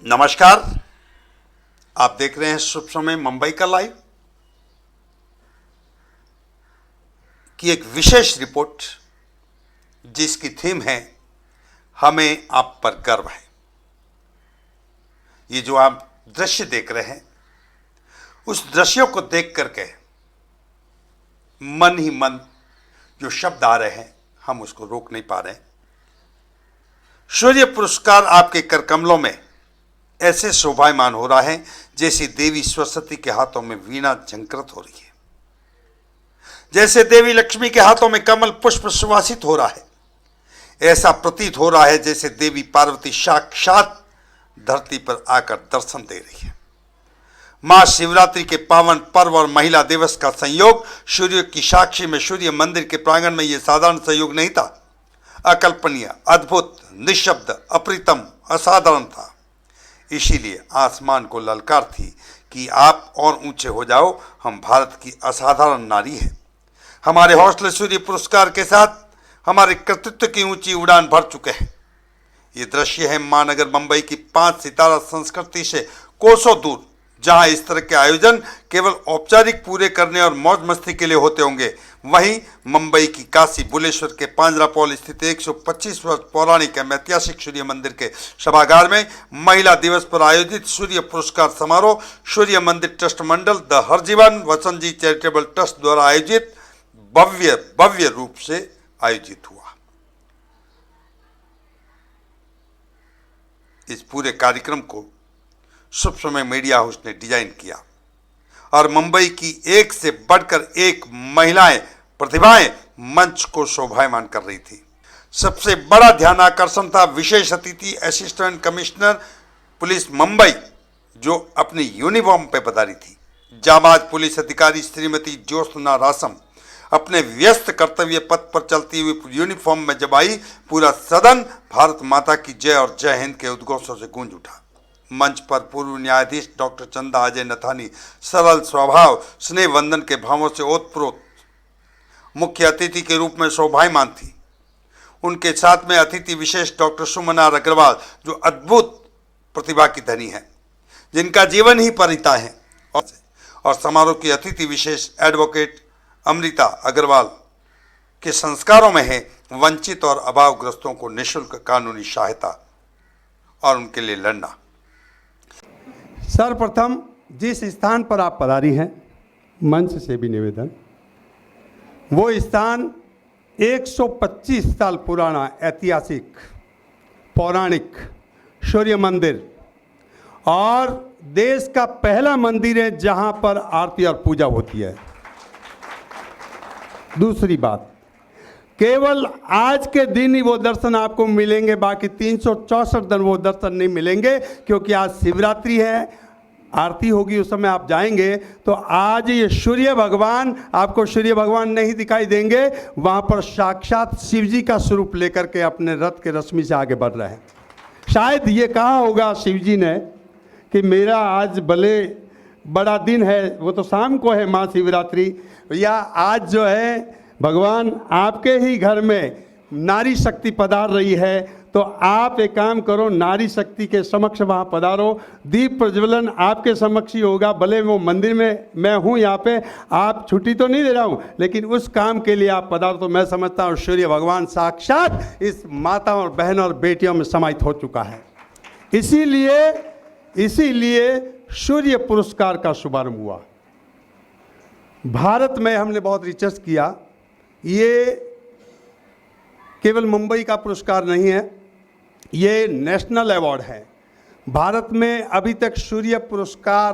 नमस्कार। आप देख रहे हैं शुभ समय मुंबई का लाइव की एक विशेष रिपोर्ट जिसकी थीम है हमें आप पर गर्व है। ये जो आप दृश्य देख रहे हैं उस दृश्यों को देख करके मन ही मन जो शब्द आ रहे हैं हम उसको रोक नहीं पा रहे हैं। शौर्य पुरस्कार आपके करकमलों में ऐसे शोभायमान हो रहा है जैसे देवी सरस्वती के हाथों में वीणा झंकृत हो रही है, जैसे देवी लक्ष्मी के हाथों में कमल पुष्प सुवासित हो रहा है। ऐसा प्रतीत हो रहा है जैसे देवी पार्वती साक्षात धरती पर आकर दर्शन दे रही है। महाशिवरात्रि के पावन पर्व और महिला दिवस का संयोग सूर्य की साक्षी में सूर्य मंदिर के प्रांगण में यह साधारण संयोग नहीं था, अकल्पनीय, अद्भुत, निःशब्द, अप्रितम, असाधारण था। इसीलिए आसमान को ललकार थी कि आप और ऊंचे हो जाओ, हम भारत की असाधारण नारी हैं। हमारे हौसले सूर्य पुरस्कार के साथ हमारे कृतित्व की ऊंची उड़ान भर चुके हैं। ये दृश्य है महानगर मुंबई की 5 सितारा संस्कृति से कोसों दूर, जहां इस तरह के आयोजन केवल औपचारिक पूरे करने और मौज मस्ती के लिए होते होंगे। वहीं मुंबई की काशी बुलेश्वर के पांजरापोल स्थित 125 वर्ष पौराणिक ऐतिहासिक सूर्य मंदिर के सभागार में महिला दिवस पर आयोजित सूर्य पुरस्कार समारोह Surya Mandir trust Mandal the Harjivan Vasant ji charitable trust द्वारा आयोजित भव्य रूप से आयोजित हुआ। इस पूरे कार्यक्रम को शुभ समय मीडिया हाउस ने डिजाइन किया और मुंबई की एक से बढ़कर एक महिलाएं प्रतिभाएं मंच को शोभायमान कर रही थी। सबसे बड़ा ध्यान आकर्षण था विशेष अतिथि असिस्टेंट कमिश्नर पुलिस मुंबई जो अपनी यूनिफॉर्म पे पधारी थी। जाबाज पुलिस अधिकारी श्रीमती ज्योत्सना रासम अपने व्यस्त कर्तव्य पथ पर चलती हुई यूनिफॉर्म में जब आई, पूरा सदन भारत माता की जय और जय हिंद के उद्घोषों से गूंज उठा। मंच पर पूर्व न्यायाधीश डॉक्टर चंदा अजय नथानी सरल स्वभाव स्नेह वंदन के भावों से ओतप्रोत मुख्य अतिथि के रूप में शोभायमान थी। उनके साथ में अतिथि विशेष डॉक्टर सुमना अग्रवाल जो अद्भुत प्रतिभा की धनी है, जिनका जीवन ही परिता है, और समारोह की अतिथि विशेष एडवोकेट अमृता अग्रवाल के संस्कारों में है वंचित और अभावग्रस्तों को निःशुल्क कानूनी सहायता और उनके लिए लड़ना। सर्वप्रथम जिस स्थान पर आप पधारी हैं, मंच से भी निवेदन, वो स्थान 125 साल पुराना ऐतिहासिक पौराणिक सूर्य मंदिर और देश का पहला मंदिर है जहां पर आरती और पूजा होती है। दूसरी बात, केवल आज के दिन ही वो दर्शन आपको मिलेंगे, बाकी 364 दिन वो दर्शन नहीं मिलेंगे, क्योंकि आज शिवरात्रि है, आरती होगी, उस समय आप जाएंगे तो आज ये सूर्य भगवान आपको सूर्य भगवान नहीं दिखाई देंगे, वहाँ पर साक्षात शिव जी का स्वरूप लेकर के अपने रथ के रश्मि से आगे बढ़ रहे हैं। शायद ये कहा होगा शिव जी ने कि मेरा आज भले बड़ा दिन है, वो तो शाम को है महाशिवरात्रि, या आज जो है भगवान आपके ही घर में नारी शक्ति पधार रही है, तो आप एक काम करो, नारी शक्ति के समक्ष वहाँ पधारो, दीप प्रज्वलन आपके समक्ष ही होगा। भले वो मंदिर में मैं हूँ, यहाँ पे आप छुट्टी तो नहीं दे रहा हूँ, लेकिन उस काम के लिए आप पधारो। तो मैं समझता हूँ सूर्य भगवान साक्षात इस माता और बहनों और बेटियों में समाहित हो चुका है। इसीलिए सूर्य पुरस्कार का शुभारंभ हुआ। भारत में हमने बहुत रिसर्च किया, ये केवल मुंबई का पुरस्कार नहीं है, ये नेशनल अवार्ड है। भारत में अभी तक सूर्य पुरस्कार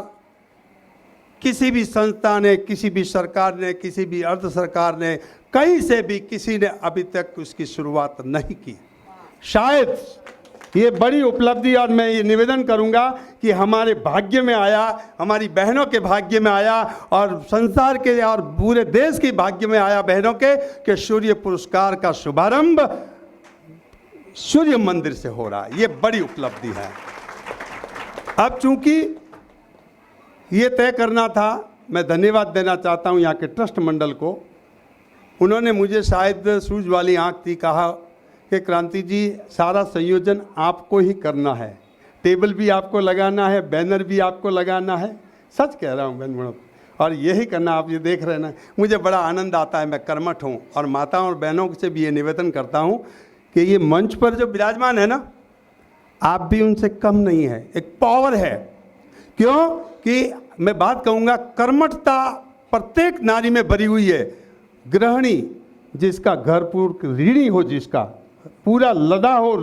किसी भी संस्था ने, किसी भी सरकार ने, किसी भी अर्ध सरकार ने, कहीं से भी किसी ने अभी तक उसकी शुरुआत नहीं की। शायद ये बड़ी उपलब्धि, और मैं ये निवेदन करूंगा कि हमारे भाग्य में आया, हमारी बहनों के भाग्य में आया और संसार के और पूरे देश के भाग्य में आया बहनों के सूर्य पुरस्कार का शुभारंभ सूर्य मंदिर से हो रहा है। ये बड़ी उपलब्धि है। अब चूंकि ये तय करना था, मैं धन्यवाद देना चाहता हूँ यहाँ के ट्रस्ट मंडल को। उन्होंने मुझे शायद सूझ वाली आँख थी, कहा कि क्रांति जी सारा संयोजन आपको ही करना है, टेबल भी आपको लगाना है, बैनर भी आपको लगाना है। सच कह रहा हूँ बहन बहनों, और यही करना। आप ये देख रहे हैं ना, मुझे बड़ा आनंद आता है। मैं कर्मठ हूँ और माताओं और बहनों से भी ये निवेदन करता हूँ कि ये मंच पर जो विराजमान है ना, आप भी उनसे कम नहीं है। एक पावर है। क्यों कि मैं बात कहूँगा, कर्मठता प्रत्येक नारी में भरी हुई है। गृहिणी जिसका घर पूर्ण ऋणी हो, जिसका पूरा लदा हो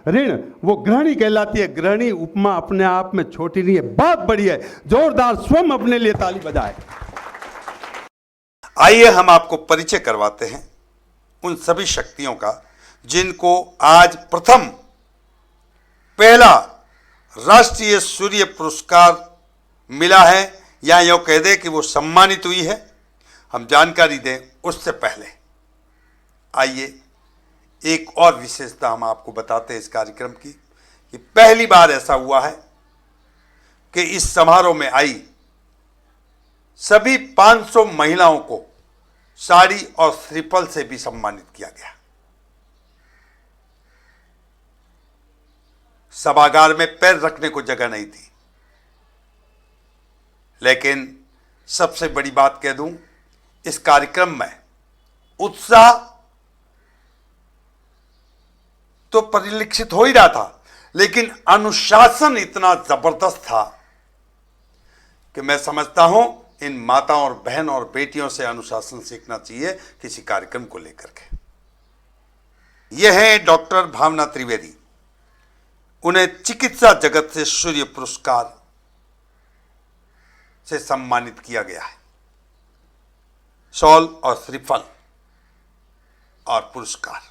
ऋण, वो गृहिणी कहलाती है। गृहिणी उपमा अपने आप में छोटी नहीं है, बहुत बड़ी है। जोरदार स्वयं अपने लिए ताली बजाए। आइए हम आपको परिचय करवाते हैं उन सभी शक्तियों का जिनको आज पहला राष्ट्रीय सूर्य पुरस्कार मिला है, या यूं कह दे कि वो सम्मानित हुई है। हम जानकारी दें उससे पहले आइए एक और विशेषता हम आपको बताते हैं इस कार्यक्रम की, कि पहली बार ऐसा हुआ है कि इस समारोह में आई सभी 500 महिलाओं को साड़ी और श्रीफल से भी सम्मानित किया गया। सभागार में पैर रखने को जगह नहीं थी, लेकिन सबसे बड़ी बात कह दूं, इस कार्यक्रम में उत्साह तो परिलक्षित हो ही रहा था, लेकिन अनुशासन इतना जबरदस्त था कि मैं समझता हूं इन माताओं और बहन और बेटियों से अनुशासन सीखना चाहिए किसी कार्यक्रम को लेकर के। यह है डॉक्टर भावना त्रिवेदी। उन्हें चिकित्सा जगत से सूर्य पुरस्कार से सम्मानित किया गया है। शॉल और श्रीफल और पुरस्कार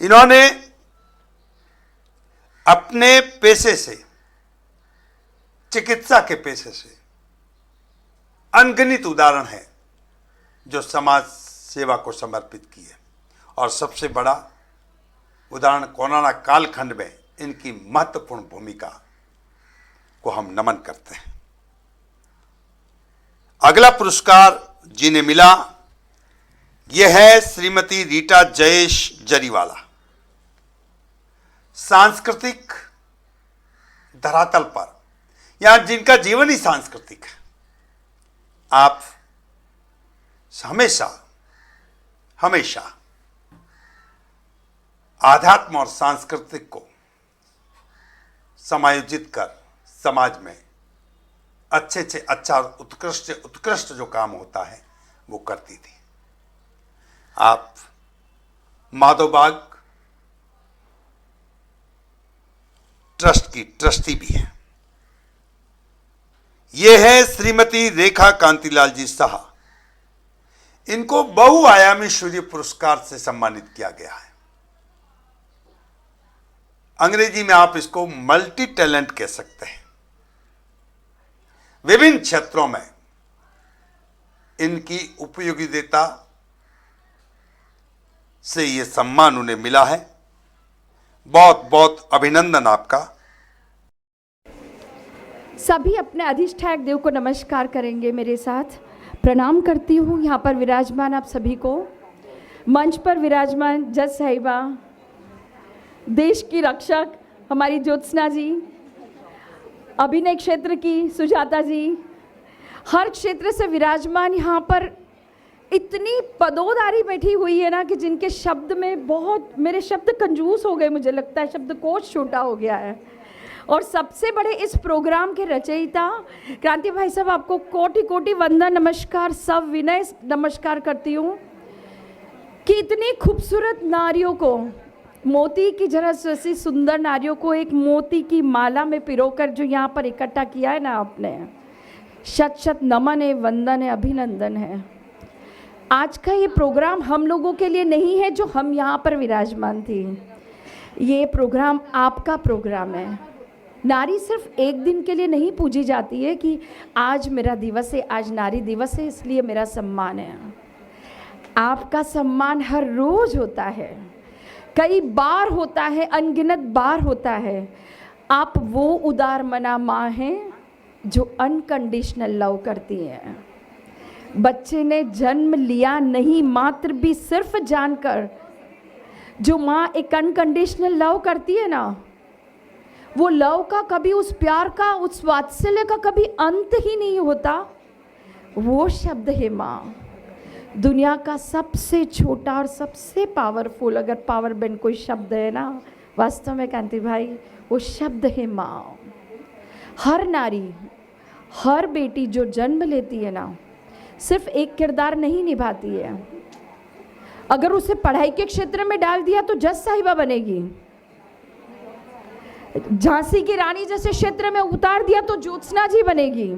इन्होंने अपने पेशे से, चिकित्सा के पेशे से अनगिनत उदाहरण है जो समाज सेवा को समर्पित किए, और सबसे बड़ा उदाहरण कोरोना कालखंड में इनकी महत्वपूर्ण भूमिका को हम नमन करते हैं। अगला पुरस्कार जिन्हें मिला यह है श्रीमती रीटा जयेश जरीवाला। सांस्कृतिक धरातल पर, यहां जिनका जीवन ही सांस्कृतिक है, आप हमेशा आध्यात्म और सांस्कृतिक को समायोजित कर समाज में अच्छे से अच्छा, उत्कृष्ट से उत्कृष्ट जो काम होता है वो करती थी। आप माधोबाग ट्रस्ट की ट्रस्टी भी हैं। ये है श्रीमती रेखा कांतिलाल जी साहा। इनको बहुआयामी सूर्य पुरस्कार से सम्मानित किया गया है। अंग्रेजी में आप इसको मल्टी टैलेंट कह सकते हैं। विभिन्न क्षेत्रों में इनकी उपयोगिता से यह सम्मान उन्हें मिला है। बहुत बहुत अभिनंदन आपका। सभी अपने अधिष्ठायक देव को नमस्कार करेंगे। मेरे साथ प्रणाम करती हूँ। यहाँ पर विराजमान आप सभी को, मंच पर विराजमान जज साहिबा, देश की रक्षक हमारी ज्योत्सना जी, अभिनय क्षेत्र की सुजाता जी, हर क्षेत्र से विराजमान यहाँ पर इतनी पदोदारी बैठी हुई है ना कि जिनके शब्द में बहुत, मेरे शब्द कंजूस हो गए, मुझे लगता है शब्दकोश छोटा हो गया है। और सबसे बड़े इस प्रोग्राम के रचयिता क्रांति भाई साहब, आपको कोटि कोटि वंदन, नमस्कार, सब विनय नमस्कार करती हूँ कि इतनी खूबसूरत नारियों को, मोती की जरा जैसी सुंदर नारियों को एक मोती की माला में पिरोकर जो यहाँ पर इकट्ठा किया है ना आपने, शत शत नमन है, वंदन है, अभिनंदन है। आज का ये प्रोग्राम हम लोगों के लिए नहीं है जो हम यहाँ पर विराजमान थी। ये प्रोग्राम आपका प्रोग्राम है। नारी सिर्फ एक दिन के लिए नहीं पूजी जाती है कि आज मेरा दिवस है, आज नारी दिवस है इसलिए मेरा सम्मान है। आपका सम्मान हर रोज होता है, कई बार होता है, अनगिनत बार होता है। आप वो उदार मना माँ हैं जो अनकंडीशनल लव करती हैं। बच्चे ने जन्म लिया नहीं मात्र भी सिर्फ जानकर, जो माँ एक अनकंडीशनल लव करती है ना, वो लव का कभी, उस प्यार का, उस वात्सल्य का कभी अंत ही नहीं होता। वो शब्द है माँ। दुनिया का सबसे छोटा और सबसे पावरफुल, अगर पावर बैंड कोई शब्द है ना वास्तव में कांति भाई, वो शब्द है माँ। हर नारी, हर बेटी जो जन्म लेती है ना, सिर्फ एक किरदार नहीं निभाती है। अगर उसे पढ़ाई के क्षेत्र में डाल दिया तो जज साहिबा बनेगी, झांसी की रानी जैसे क्षेत्र में उतार दिया तो ज्योत्सना जी बनेगी।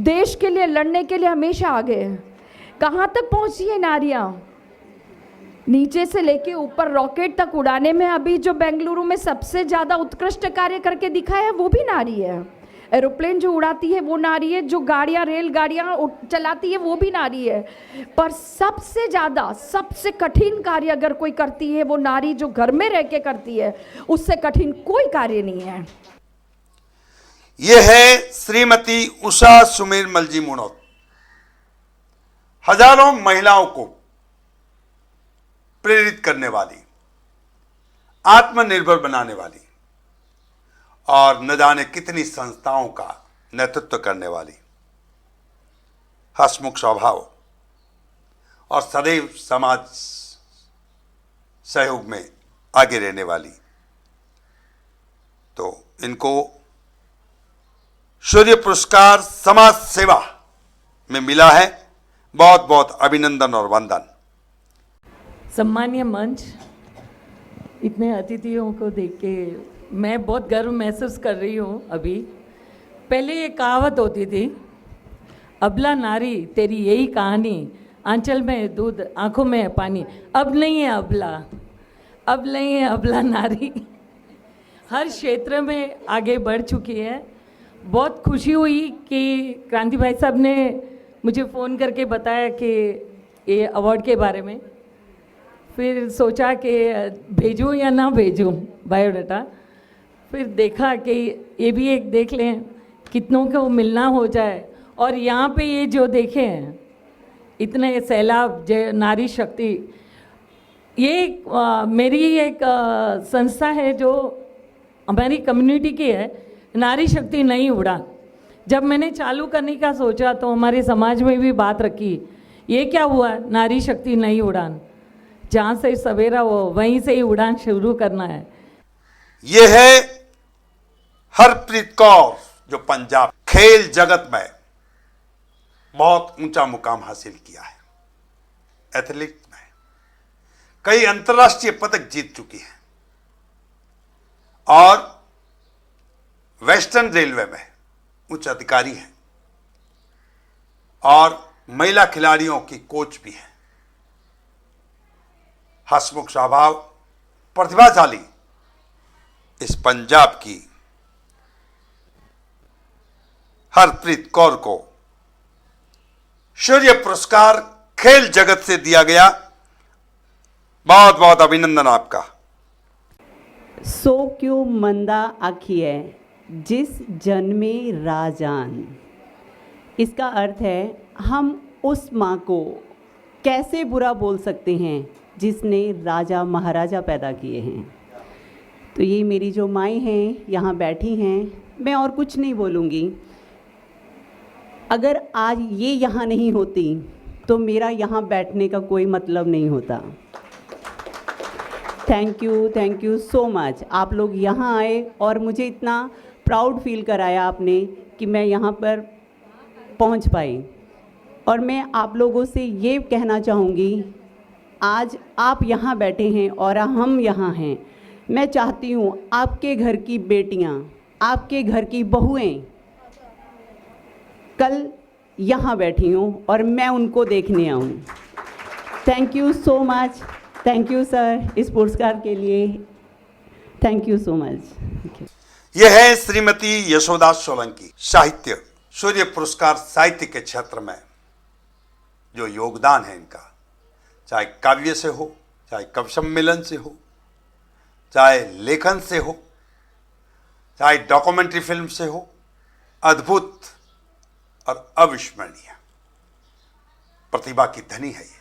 देश के लिए लड़ने के लिए हमेशा आगे। कहाँ तक पहुंची है नारियां? नीचे से लेके ऊपर रॉकेट तक उड़ाने में अभी जो बेंगलुरु में सबसे ज़्यादा उत्कृष्ट कार्य करके दिखाया है वो भी नारी है। एरोप्लेन जो उड़ाती है वो नारी है, जो गाड़ियाँ, रेलगाड़ियाँ चलाती है वो भी नारी है। पर सबसे ज़्यादा, सबसे कठिन कार्य अगर कोई करती है वो नारी जो घर में रह के करती है, उससे कठिन कोई कार्य नहीं है। ये है श्रीमती उषा सुमेर मलजी मुणौत, हजारों महिलाओं को प्रेरित करने वाली, आत्मनिर्भर बनाने वाली और न जाने कितनी संस्थाओं का नेतृत्व करने वाली, हंसमुख स्वभाव और सदैव समाज सहयोग में आगे रहने वाली। तो इनको शौर्य पुरस्कार समाज सेवा में मिला है। बहुत बहुत अभिनंदन और वंदन। सम्मानीय मंच, इतने अतिथियों को देख के मैं बहुत गर्व महसूस कर रही हूँ। अभी पहले ये कहावत होती थी, अबला नारी तेरी यही कहानी, आंचल में दूध आंखों में है पानी। अब नहीं है अबला, अब नहीं है अबला नारी, हर क्षेत्र में आगे बढ़ चुकी है। बहुत खुशी हुई कि क्रांति भाई साहब ने मुझे फ़ोन करके बताया कि ये अवार्ड के बारे में। फिर सोचा कि भेजूँ या ना भेजूँ बायोडाटा। फिर देखा कि ये भी एक देख लें, कितनों को मिलना हो जाए। और यहाँ पे ये जो देखे हैं इतने सैलाब, जय नारी शक्ति, ये मेरी एक संस्था है जो हमारी कम्युनिटी की है, नारी शक्ति नई उड़ान। जब मैंने चालू करने का सोचा तो हमारे समाज में भी बात रखी, ये क्या हुआ नारी शक्ति नई उड़ान, जहाँ से सवेरा हो वहीं से ही उड़ान शुरू करना है। ये है हरप्रीत कौर जो पंजाब खेल जगत में बहुत ऊंचा मुकाम हासिल किया है। एथलीट में कई अंतर्राष्ट्रीय पदक जीत चुकी है और वेस्टर्न रेलवे में उच्च अधिकारी है और महिला खिलाड़ियों की कोच भी है। हंसमुख स्वभाव, प्रतिभाशाली इस पंजाब की हरप्रीत कौर को शौर्य पुरस्कार खेल जगत से दिया गया। बहुत बहुत अभिनंदन आपका। सो क्यों मंदा आखिए जिस जन्मे राजान। इसका अर्थ है हम उस माँ को कैसे बुरा बोल सकते हैं जिसने राजा महाराजा पैदा किए हैं। तो ये मेरी जो माएँ हैं यहाँ बैठी हैं, मैं और कुछ नहीं बोलूँगी। अगर आज ये यहाँ नहीं होती तो मेरा यहाँ बैठने का कोई मतलब नहीं होता। Thank you so much. आप लोग यहाँ आए और मुझे इतना प्राउड फील कराया आपने कि मैं यहाँ पर पहुँच पाई। और मैं आप लोगों से ये कहना चाहूँगी, आज आप यहाँ बैठे हैं और हम यहाँ हैं। मैं चाहती हूँ आपके घर की बेटियाँ, आपके घर की बहुएं कल यहाँ बैठी हूँ और मैं उनको देखने आऊँ। Thank you so much. Thank you sir इस पुरस्कार के लिए। Thank you so much. यह है श्रीमती यशोदा सोलंकी। साहित्य शौर्य पुरस्कार साहित्य के क्षेत्र में जो योगदान है इनका, चाहे काव्य से हो, चाहे कवि सम्मेलन से हो, चाहे लेखन से हो, चाहे डॉक्यूमेंट्री फिल्म से हो, अद्भुत और अविस्मरणीय प्रतिभा की धनी है ये।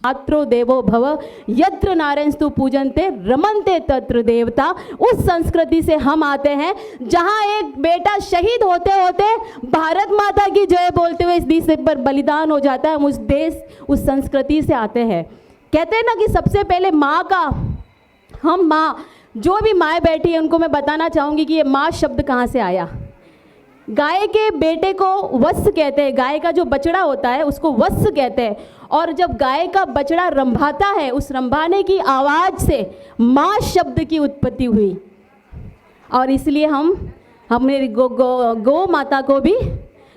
मात्रो देवो भव, यत्र नारायणस्तु पूजन्ते रमन्ते तत्र देवता। उस संस्कृति से हम आते हैं जहां एक बेटा शहीद होते होते भारत माता की जय बोलते हुए इस देश पर बलिदान हो जाता है। हम उस देश, उस संस्कृति से आते हैं। कहते हैं ना कि सबसे पहले माँ का, हम माँ, जो भी माएँ बैठी हैं उनको मैं बताना चाहूँगी कि ये माँ शब्द कहाँ से आया। गाय के बेटे को वत्स कहते हैं, गाय का जो बछड़ा होता है उसको वत्स कहते हैं। और जब गाय का बछड़ा रंभाता है, उस रंभाने की आवाज़ से माँ शब्द की उत्पत्ति हुई। और इसलिए हमने गौ माता को भी,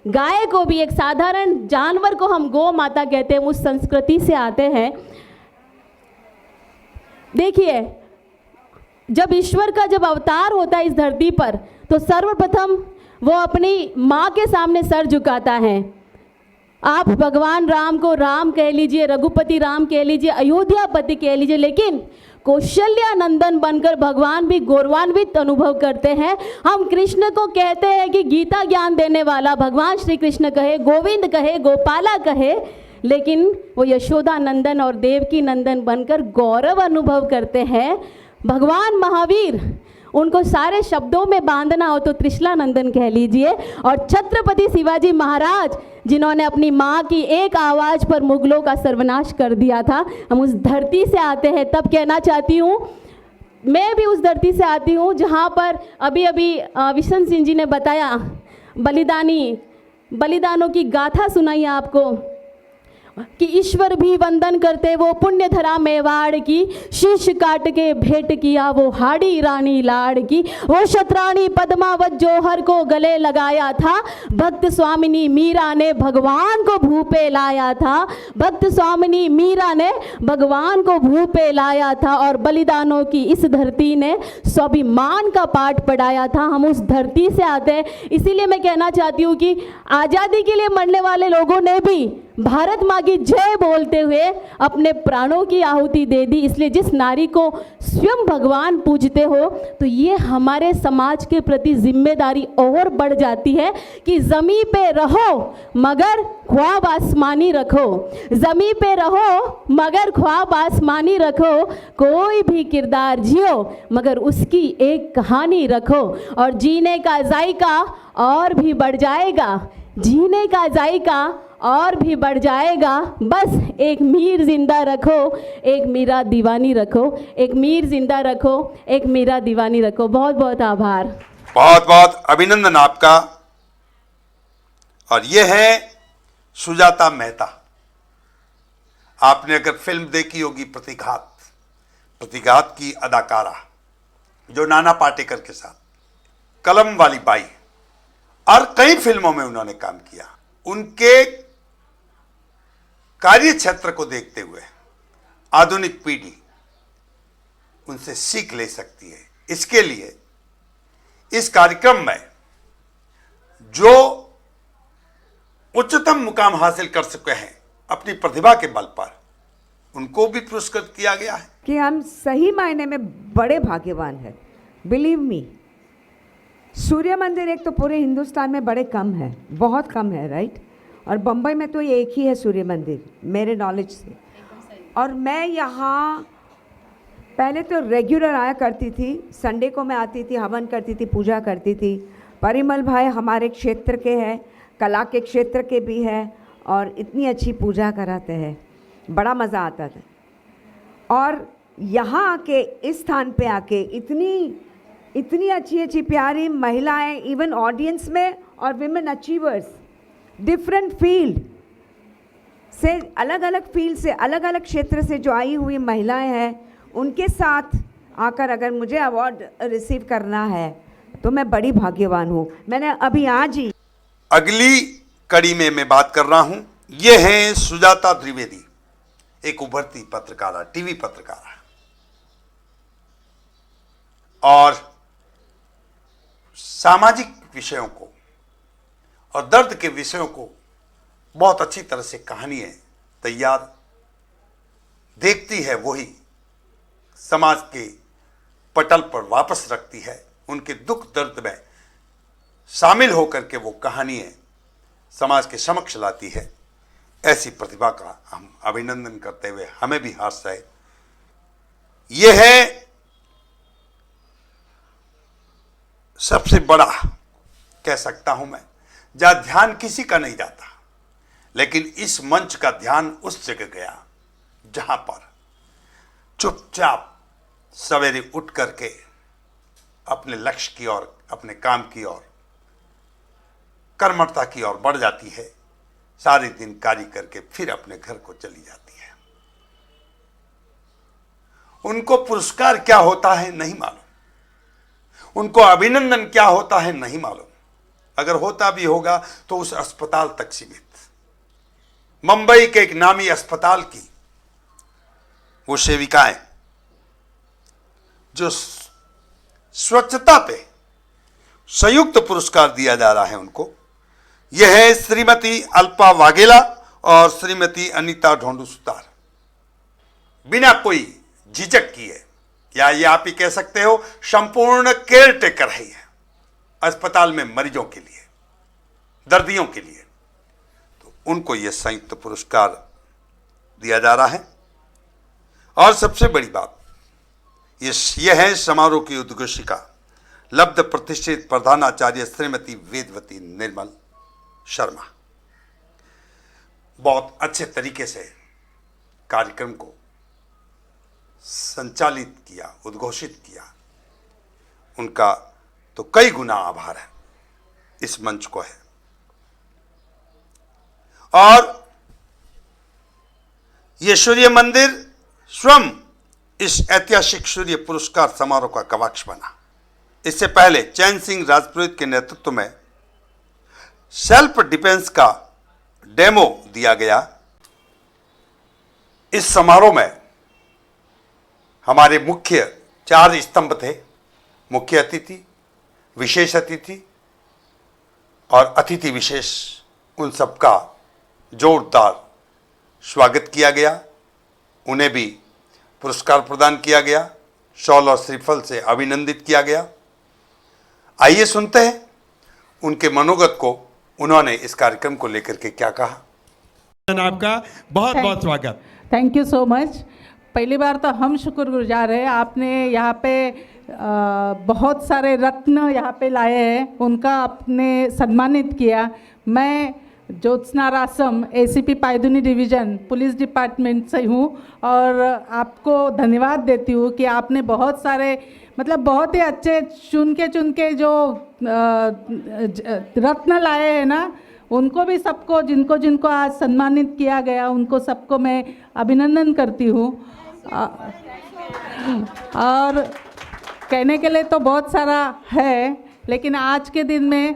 गाय को भी, एक साधारण जानवर को हम गौ माता कहते हैं, उस संस्कृति से आते हैं। देखिए, जब ईश्वर का जब अवतार होता है इस धरती पर, तो सर्वप्रथम वो अपनी माँ के सामने सर झुकाता है। आप भगवान राम को राम कह लीजिए, रघुपति राम कह लीजिए, अयोध्यापति कह लीजिए, लेकिन कौशल्या नंदन बनकर भगवान भी गौरवान्वित अनुभव करते हैं। हम कृष्ण को कहते हैं कि गीता ज्ञान देने वाला, भगवान श्री कृष्ण कहे, गोविंद कहे, गोपाला कहे, लेकिन वो यशोदा नंदन और देवकी नंदन बनकर गौरव अनुभव करते हैं। भगवान महावीर, उनको सारे शब्दों में बांधना हो तो त्रिशला नंदन कह लीजिए। और छत्रपति शिवाजी महाराज, जिन्होंने अपनी माँ की एक आवाज़ पर मुगलों का सर्वनाश कर दिया था, हम उस धरती से आते हैं। तब कहना चाहती हूँ, मैं भी उस धरती से आती हूँ जहाँ पर अभी विशन सिंह जी ने बताया, बलिदानों की गाथा सुनाई आपको कि ईश्वर भी वंदन करते वो पुण्य धरा मेवाड़ की, शीश काट के भेंट किया वो हाड़ी रानी लाड़ की। वो शतरानी पद्मावत जौहर को गले लगाया था, भक्त स्वामिनी मीरा ने भगवान को भू पे लाया था। भक्त स्वामिनी मीरा ने भगवान को भू पे लाया था। और बलिदानों की इस धरती ने स्वाभिमान का पाठ पढ़ाया था। हम उस धरती से आते हैं। इसीलिए मैं कहना चाहती हूँ कि आज़ादी के लिए मरने वाले लोगों ने भी भारत माँ की जय बोलते हुए अपने प्राणों की आहुति दे दी। इसलिए जिस नारी को स्वयं भगवान पूजते हो, तो ये हमारे समाज के प्रति जिम्मेदारी और बढ़ जाती है कि ज़मीं पे रहो मगर ख्वाब आसमानी रखो, ज़मीं पे रहो मगर ख्वाब आसमानी रखो, कोई भी किरदार जियो मगर उसकी एक कहानी रखो। और जीने का जायका और भी बढ़ जाएगा, जीने का जायका और भी बढ़ जाएगा। बस एक मीर जिंदा रखो, एक मीरा दीवानी रखो, एक मीर जिंदा रखो, एक मीरा दीवानी रखो। बहुत बहुत आभार, बहुत बहुत अभिनंदन आपका। और ये है सुजाता मेहता। आपने अगर फिल्म देखी होगी प्रतिघात की अदाकारा, जो नाना पाटेकर के साथ, कलम वाली बाई, और कई फिल्मों में उन्होंने काम किया। उनके कार्य क्षेत्र को देखते हुए आधुनिक पीढ़ी उनसे सीख ले सकती है। इसके लिए इस कार्यक्रम में जो उच्चतम मुकाम हासिल कर चुके हैं अपनी प्रतिभा के बल पर, उनको भी पुरस्कृत किया गया है। कि हम सही मायने में बड़े भाग्यवान हैं। बिलीव मी, सूर्य मंदिर एक तो पूरे हिंदुस्तान में बड़े कम है, बहुत कम है, राइट। और बम्बई में तो ये एक ही है सूर्य मंदिर मेरे नॉलेज से। और मैं यहाँ पहले तो रेगुलर आया करती थी, संडे को मैं आती थी, हवन करती थी, पूजा करती थी। परिमल भाई हमारे क्षेत्र के हैं, कला के क्षेत्र के भी हैं, और इतनी अच्छी पूजा कराते हैं, बड़ा मज़ा आता था। और यहाँ आके, इस स्थान पे आके इतनी अच्छी प्यारी महिलाएं, इवन ऑडियंस में, और विमेन अचीवर्स, डिफरेंट फील्ड से, अलग अलग फील्ड से, अलग अलग क्षेत्र से जो आई हुई महिलाएं हैं, उनके साथ आकर अगर मुझे अवार्ड रिसीव करना है तो मैं बड़ी भाग्यवान हूँ। मैंने अभी आज ही अगली कड़ी में मैं बात कर रहा हूं। ये हैं सुजाता द्विवेदी, एक उभरती पत्रकारा, टीवी पत्रकारा, और सामाजिक विषयों को और दर्द के विषयों को बहुत अच्छी तरह से कहानियां तैयार देखती है, वही समाज के पटल पर वापस रखती है। उनके दुख दर्द में शामिल होकर के वो कहानियां समाज के समक्ष लाती है। ऐसी प्रतिभा का हम अभिनंदन करते हुए हमें भी हर्ष है। यह है सबसे बड़ा, कह सकता हूं मैं, जहां ध्यान किसी का नहीं जाता, लेकिन इस मंच का ध्यान उस जगह गया जहां पर चुपचाप सवेरे उठ करके अपने लक्ष्य की ओर, अपने काम की ओर, कर्मठता की ओर बढ़ जाती है। सारे दिन कार्य करके फिर अपने घर को चली जाती है। उनको पुरस्कार क्या होता है नहीं मालूम, उनको अभिनंदन क्या होता है नहीं मालूम। अगर होता भी होगा तो उस अस्पताल तक सीमित। मुंबई के एक नामी अस्पताल की वो सेविकाएं जो स्वच्छता पे संयुक्त पुरस्कार दिया जा रहा है, उनको यह है श्रीमती अल्पा वाघेला और श्रीमती अनीता ढोंडू सुतार। बिना कोई झिझक किए, या ये आप ही कह सकते हो संपूर्ण केयर टेकर है ये अस्पताल में मरीजों के लिए, दर्दियों के लिए, तो उनको यह संयुक्त पुरस्कार दिया जा रहा है। और सबसे बड़ी बात यह है समारोह की उद्घोषिका लब्ध प्रतिष्ठित प्रधानाचार्य श्रीमती वेदवती निर्मल शर्मा। बहुत अच्छे तरीके से कार्यक्रम को संचालित किया, उद्घोषित किया। उनका तो कई गुना आभार है, इस मंच को है। और यह सूर्य मंदिर स्वयं इस ऐतिहासिक सूर्य पुरस्कार समारोह का गवाक्ष बना। इससे पहले चैन सिंह राजपुरोहित के नेतृत्व में सेल्फ डिफेंस का डेमो दिया गया। इस समारोह में हमारे मुख्य 4 स्तंभ थे, मुख्य अतिथि, विशेष अतिथि और अतिथि विशेष। उन सबका जोरदार स्वागत किया गया, उन्हें भी पुरस्कार प्रदान किया गया, शॉल और श्रीफल से अभिनंदित किया गया। आइए सुनते हैं उनके मनोगत को, उन्होंने इस कार्यक्रम को लेकर के क्या कहा। आपका बहुत बहुत स्वागत। Thank you so much. पहली बार तो हम शुक्रगुजार हैं, आपने यहाँ पे बहुत सारे रत्न यहाँ पे लाए हैं, उनका आपने सम्मानित किया। मैं Jyotsna Rasam ACP Pydhonie division police department से हूँ और आपको धन्यवाद देती हूँ कि आपने बहुत सारे मतलब बहुत ही अच्छे चुन के जो रत्न लाए हैं ना, उनको भी सबको जिनको जिनको आज सम्मानित किया गया उनको सबको मैं अभिनंदन करती हूँ। और कहने के लिए तो बहुत सारा है, लेकिन आज के दिन में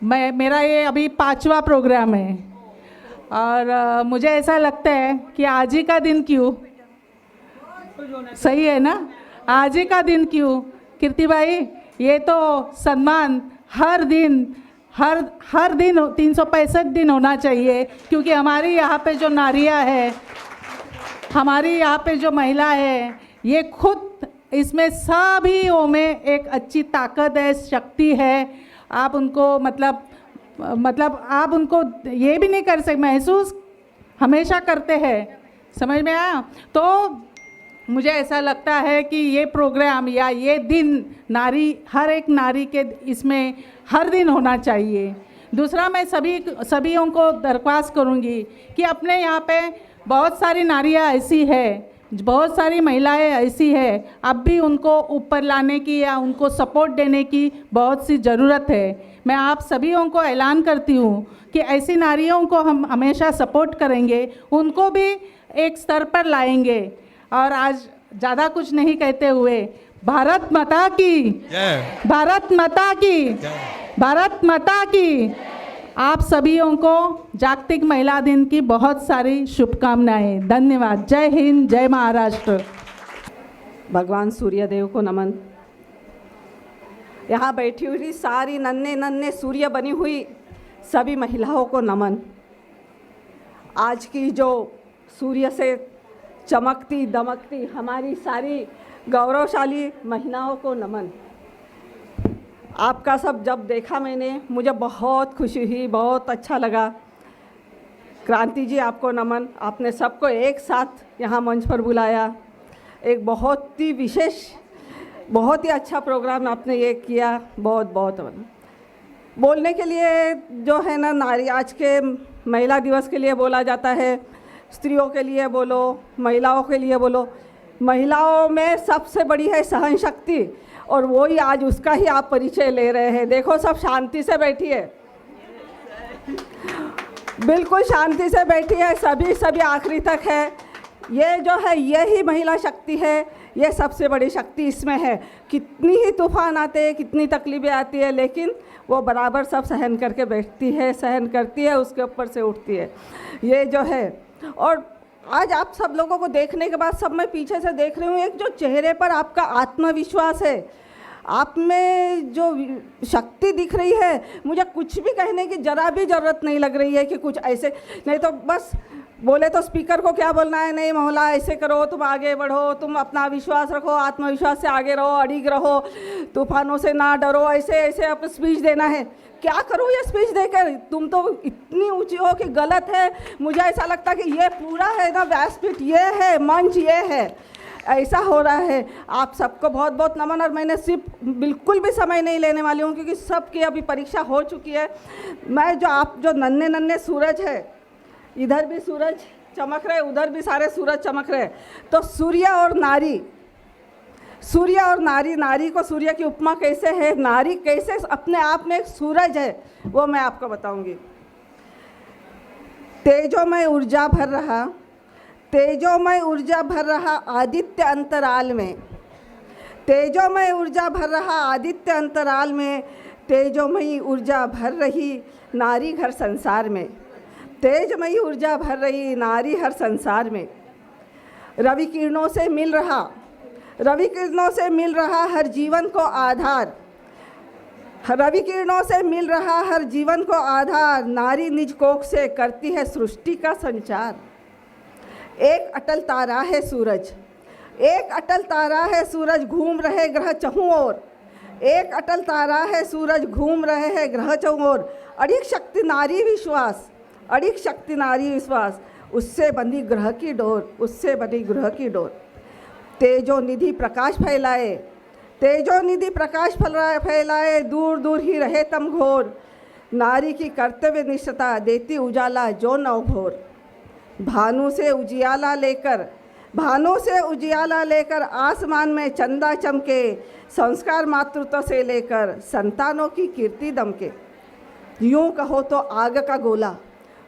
मेरा ये अभी 5वां प्रोग्राम है और मुझे ऐसा लगता है कि आज ही का दिन क्यों, सही है ना, आज ही का दिन क्यों कीर्ति भाई, ये तो सम्मान हर दिन 365 दिन होना चाहिए, क्योंकि हमारी यहाँ पे जो नारियाँ है, हमारी यहाँ पे जो महिला है, ये खुद इसमें सभी में एक अच्छी ताकत है, शक्ति है। आप उनको मतलब आप उनको ये भी नहीं कर सकते, महसूस हमेशा करते हैं, समझ में आया। तो मुझे ऐसा लगता है कि ये प्रोग्राम या ये दिन हर एक नारी के इसमें हर दिन होना चाहिए। दूसरा, मैं सभीयों को दरख्वास्त करूँगी कि अपने यहाँ पे बहुत सारी नारियाँ ऐसी है, बहुत सारी महिलाएं ऐसी है, अब भी उनको ऊपर लाने की या उनको सपोर्ट देने की बहुत सी ज़रूरत है। मैं आप सभीयों को ऐलान करती हूँ कि ऐसी नारियों को हम हमेशा सपोर्ट करेंगे, उनको भी एक स्तर पर लाएंगे। और आज ज़्यादा कुछ नहीं कहते हुए, भारत माता की, भारत माता की, भारत माता की। आप सभीयों को जागतिक महिला दिन की बहुत सारी शुभकामनाएं। धन्यवाद। जय हिंद, जय महाराष्ट्र। भगवान सूर्यदेव को नमन। यहाँ बैठी हुई सारी नन्हे नन्हे सूर्य बनी हुई सभी महिलाओं को नमन। आज की जो सूर्य से चमकती दमकती हमारी सारी गौरवशाली महिलाओं को नमन। आपका सब जब देखा मैंने, मुझे बहुत खुशी हुई, बहुत अच्छा लगा। क्रांति जी आपको नमन, आपने सबको एक साथ यहाँ मंच पर बुलाया। एक बहुत ही विशेष, बहुत ही अच्छा प्रोग्राम आपने ये किया, बहुत बहुत बोलने के लिए जो है ना, नारी आज के महिला दिवस के लिए बोला जाता है, स्त्रियों के लिए बोलो, महिलाओं के लिए बोलो। महिलाओं में सबसे बड़ी है सहन शक्ति, और वो ही आज उसका ही आप परिचय ले रहे हैं। देखो सब शांति से बैठी है, बिल्कुल शांति से बैठी है, सभी आखिरी तक है। ये जो है यही महिला शक्ति है, ये सबसे बड़ी शक्ति इसमें है। कितनी ही तूफान आते हैं, कितनी तकलीफ़ें आती है, लेकिन वो बराबर सब सहन करके बैठती है, सहन करती है, उसके ऊपर से उठती है। ये जो है, और आज आप सब लोगों को देखने के बाद सब मैं पीछे से देख रही हूँ, एक जो चेहरे पर आपका आत्मविश्वास है, आप में जो शक्ति दिख रही है, मुझे कुछ भी कहने की ज़रा भी ज़रूरत नहीं लग रही है कि कुछ ऐसे नहीं तो बस बोले तो स्पीकर को क्या बोलना है, नहीं मोहल्ला ऐसे करो, तुम आगे बढ़ो, तुम अपना विश्वास रखो, आत्मविश्वास से आगे रहो, अड़िग रहो, तूफानों से ना डरो, ऐसे ऐसे अपना स्पीच देना है। क्या करूँ ये स्पीच देकर, तुम तो इतनी ऊंची हो कि गलत है। मुझे ऐसा लगता है कि ये पूरा है ना व्यासपीठ, ये है मंच, ये है, ऐसा हो रहा है। आप सबको बहुत बहुत नमन। और मैंने सिर्फ बिल्कुल भी समय नहीं लेने वाली हूँ, क्योंकि सबकी अभी परीक्षा हो चुकी है। मैं जो आप जो नन्हे नन्हे सूरज है, इधर भी सूरज चमक रहे, उधर भी सारे सूरज चमक रहे, तो सूर्य और नारी, सूर्य और नारी, नारी को सूर्य की उपमा कैसे है, नारी कैसे अपने आप में एक सूरज है, वो मैं आपको बताऊंगी। तेजोमय ऊर्जा भर रहा, तेजोमय ऊर्जा भर रहा आदित्य अंतराल में, तेजोमय ऊर्जा भर रहा आदित्य अंतराल में, तेजोमयी ऊर्जा भर रही नारी घर संसार में, तेजमयी ऊर्जा भर रही नारी हर संसार में। रवि किरणों से मिल रहा, रवि किरणों से मिल रहा हर जीवन को आधार, रवि किरणों से मिल रहा हर जीवन को आधार, नारी निज कोख से करती है सृष्टि का संचार। एक अटल तारा है सूरज, एक अटल तारा है सूरज, घूम रहे ग्रह चहुं ओर, एक अटल तारा है सूरज, घूम रहे हैं ग्रह चहुं ओर। अड़िग शक्ति नारी विश्वास, अड़िग शक्ति नारी विश्वास, उससे बंधी ग्रह की डोर, उससे बंधी ग्रह की डोर। तेजो निधि प्रकाश फैलाए, तेजो निधि प्रकाश फैलाए, दूर दूर ही रहे तम घोर, नारी की कर्तव्य निष्ठता देती उजाला जो नवभोर। भानु से उजियाला लेकर, भानु से उजियाला लेकर आसमान में चंदा चमके, संस्कार मातृत्व से लेकर संतानों की कीर्ति दमके। यूं कहो तो आग का गोला,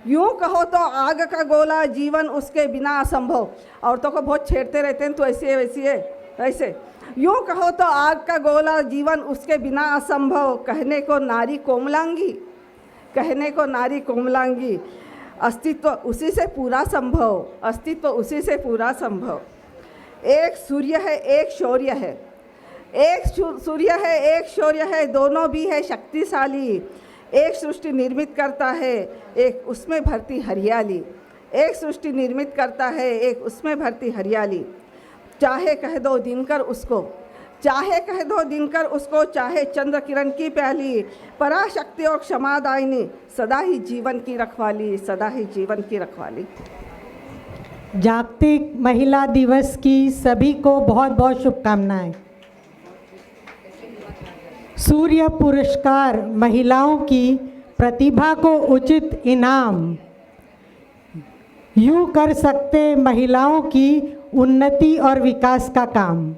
यूं कहो तो आग का गोला, जीवन उसके बिना असंभव। औरतों को बहुत छेड़ते रहते हैं, तो ऐसी है वैसी है ऐसे। यूं कहो तो आग का गोला, जीवन उसके बिना असंभव, कहने को नारी कोमलांगी, कहने को नारी कोमलांगी, अस्तित्व उसी से पूरा संभव, अस्तित्व उसी से पूरा संभव। एक सूर्य है एक शौर्य है, एक सूर्य है एक शौर्य है, दोनों भी है शक्तिशाली। एक सृष्टि निर्मित करता है, एक उसमें भरती हरियाली, एक सृष्टि निर्मित करता है, एक उसमें भरती हरियाली। चाहे कह दो दिनकर उसको, चाहे कह दो दिनकर उसको, चाहे चंद्र किरण की प्याली, पराशक्ति और क्षमादायिनी, सदा ही जीवन की रखवाली, सदा ही जीवन की रखवाली। जागतिक महिला दिवस की सभी को बहुत बहुत शुभकामनाएं। सूर्य पुरस्कार महिलाओं की प्रतिभा को उचित इनाम, यूँ कर सकते महिलाओं की उन्नति और विकास का काम।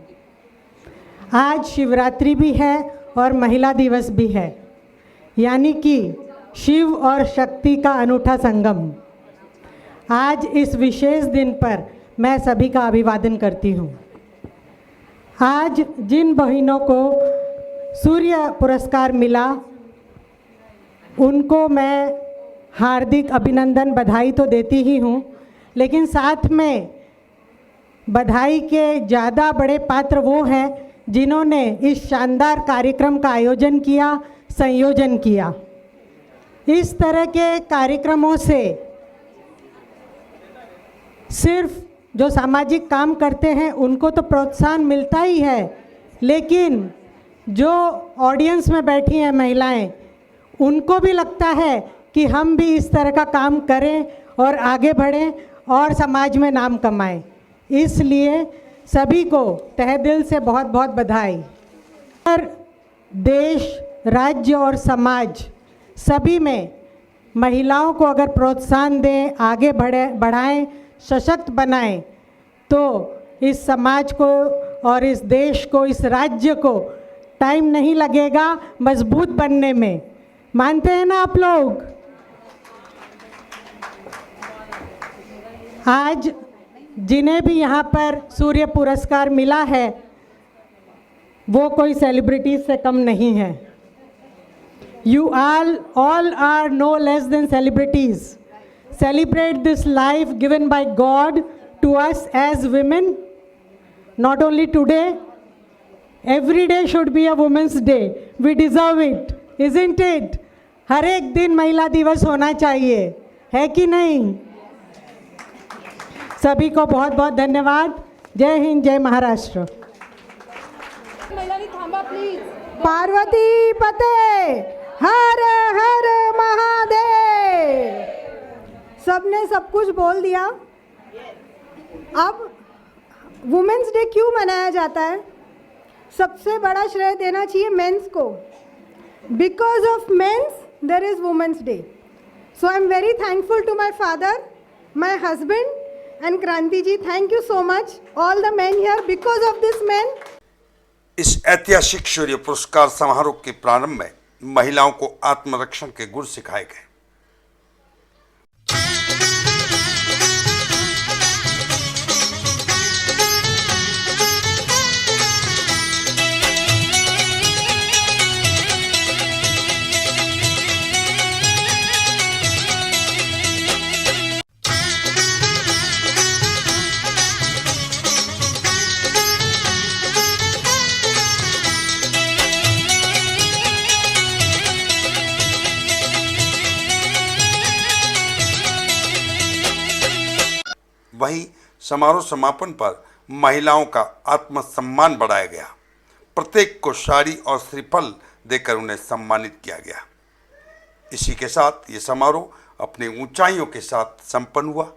आज शिवरात्रि भी है और महिला दिवस भी है, यानी कि शिव और शक्ति का अनूठा संगम। आज इस विशेष दिन पर मैं सभी का अभिवादन करती हूँ। आज जिन बहनों को सूर्य पुरस्कार मिला, उनको मैं हार्दिक अभिनंदन बधाई तो देती ही हूँ, लेकिन साथ में बधाई के ज़्यादा बड़े पात्र वो हैं जिन्होंने इस शानदार कार्यक्रम का आयोजन किया, संयोजन किया। इस तरह के कार्यक्रमों से सिर्फ जो सामाजिक काम करते हैं उनको तो प्रोत्साहन मिलता ही है, लेकिन जो ऑडियंस में बैठी हैं महिलाएं, उनको भी लगता है कि हम भी इस तरह का काम करें और आगे बढ़ें और समाज में नाम कमाएं। इसलिए सभी को तहे दिल से बहुत बहुत बधाई। और देश, राज्य और समाज सभी में महिलाओं को अगर प्रोत्साहन दें, आगे बढ़ाएं, सशक्त बनाएं, तो इस समाज को और इस देश को, इस राज्य को टाइम नहीं लगेगा मजबूत बनने में। मानते हैं ना आप लोग? आज जिन्हें भी यहाँ पर सूर्य पुरस्कार मिला है वो कोई सेलिब्रिटीज से कम नहीं है। You all are no less than celebrities. Celebrate this life given by God to us as women. Not only today, every day should be a Women's Day. We deserve it, isn't it? हर एक दिन महिला दिवस होना चाहिए, है कि नहीं? सभी को बहुत बहुत धन्यवाद। जय हिंद, जय महाराष्ट्र। पार्वती पते हर हर महादेव। सबने सब कुछ बोल दिया। अब वुमेन्स डे क्यों मनाया जाता है? सबसे बड़ा श्रेय देना चाहिए मेंस को। Because of mens there is womens day. So I am very thankful to my father, my husband and Kranti ji. Thank you so much all the men here. Because of this men इस ऐतिहासिक शौर्य पुरस्कार समारोह के प्रारंभ में महिलाओं को आत्मरक्षण के गुर सिखाए गए। वहीं समारोह समापन पर महिलाओं का आत्मसम्मान बढ़ाया गया। प्रत्येक को साड़ी और श्रीफल देकर उन्हें सम्मानित किया गया। इसी के साथ ये समारोह अपनी ऊंचाइयों के साथ संपन्न हुआ।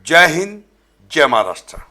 जय हिंद, जय महाराष्ट्र।